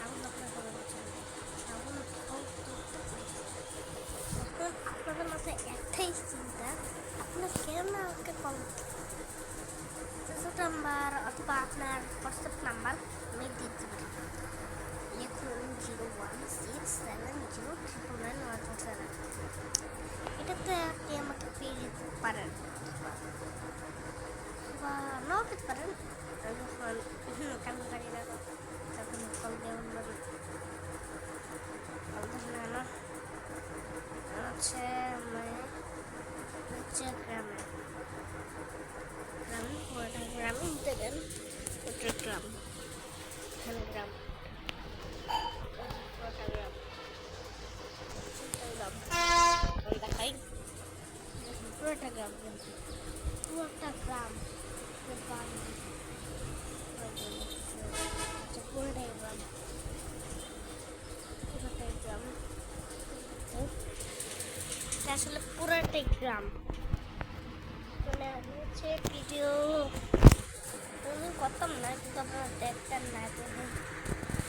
আগুন আপনার করে দিচ্ছেন আগুন আপনাদের মাথায় একটাই চিন্তা আপনার কেন আমাকে কল নাম্বার অথবা আপনার হোয়াটসঅ্যাপ নাম্বার আমি দিতে পারি লিখুন 01670999147 এটাতে আপনি আমাকে পেয়ে যেতে পারেন বা নাও পেতে পারেন যখন কান্নাকারি না তখন কল দেওয়া না হচ্ছে গ্রামে গ্রামে দেবেন গ্রাম এখানে গ্রাম দেখাই পুরোটা গ্রাম কিন্তু পুরোটা গ্রাম পুরোটাই গ্রাম পুরোটাই গ্রাম আসলে পুরোটাই গ্রাম মানে আমি হচ্ছে ভিডিও করতাম না কিন্তু আপনারা দেখতেন না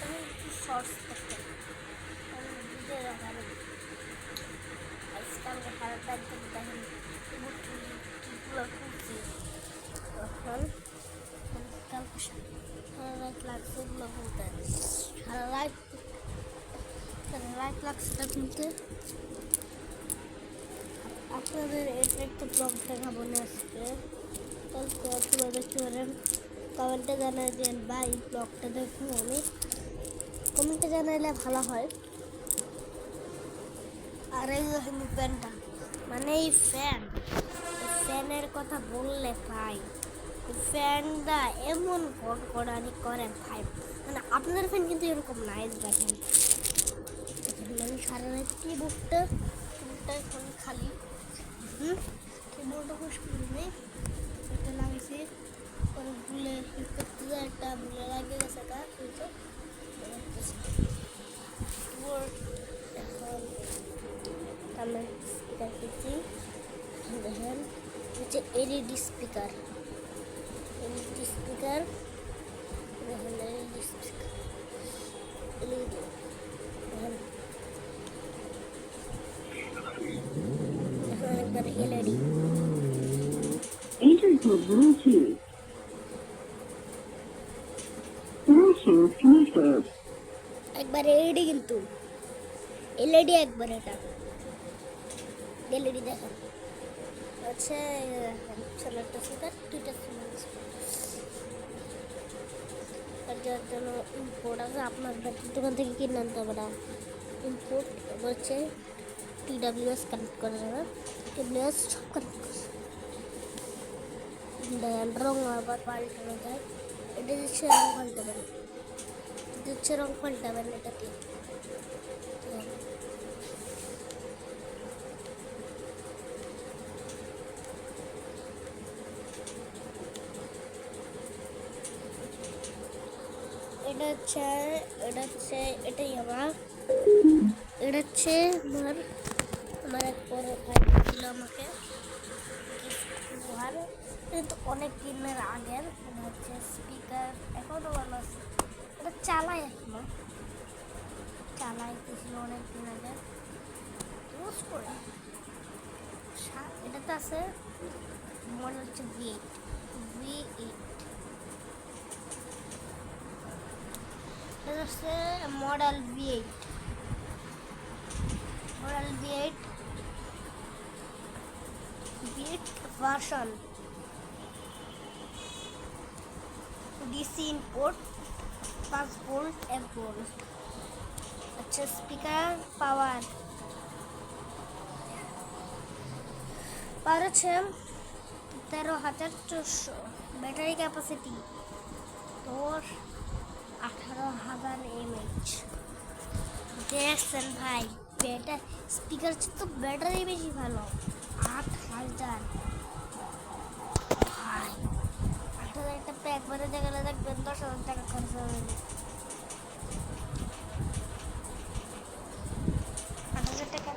আমি একটু শর্টস করতাম ভিডিও দেখাবেন আজকালকে সারাটা একদম দেখেন কীগুলো করছি তখন কালকে সারা রাত লাগছে এগুলো বলতে সারা রাত লাগছে বলতে আপনাদের এটা একটা ব্লগ দেখাবো না আজকে আপনারা দেখতে পারেন কমেন্টে জানাবেন বা এই ব্লগটা দেখুন আমি কমেন্টে জানাইলে ভালো হয় আর এই ফ্যানটা মানে এই ফ্যানের কথা বললে ভাই ফ্যানটা এমন গড়গড়ানি করে ভাই মানে আপনাদের ফ্যান কিন্তু এরকম নাইস দেখেন আমি সারা রাত কিবোর্ডটা এখন খালি কিবোর্ডটা খুশ করি এটা লাগিয়েছি পরে ভুলে করতে যায় একটা ভুলে লাগিয়ে গেছে এটা কিন্তু কিবোর্ড এখন আমি স্পিকার কিনছি দেখেন হচ্ছে এলইডি স্পিকার দেখেন এলইডি স্পিকার এলইডি দেখেন একবার LED Enter for Bluetooth. Bluetooth connected. একবার এলইডি কিন্তু এলইডি একবার এটা এলইডি দেখেন আচ্ছা ছোটটা স্পিকার দুইটা যার জন্য ইম্পোর্ট আছে আপনার দোকান থেকে কিনে আনতে হবে না ইম্পোর্ট হচ্ছে TWS কানেক্ট করা যাবে TWS সব কানেক্ট করে রং আবার পাল্টানো যায় এটা দিচ্ছে রং পাল্টাবেন এটাতে এটাই আমার এক বড় ভাই ছিল আমাকে উপহার কিন্তু অনেক দিনের আগের হচ্ছে স্পিকার এখনও ভালো আছে এটা চালাইতেছিল অনেক দিন আগে ইউজ করে এটাতে আছে মডেল হচ্ছে V8 এটা হচ্ছে model V8 version DC input 5 volt 1 volt আচ্ছা স্পিকার পাওয়ার হচ্ছে 13,400 ব্যাটারি ক্যাপাসিটি তোর 18,000 mAh দেখছেন ভাই স্পিকার তো ব্যাটারি বেশি ভালো 8,000 ভাই 8,000 একটা প্যাক ভরে গেলে দেখবেন 10,000 টাকা খরচ হবে 8,000 টাকা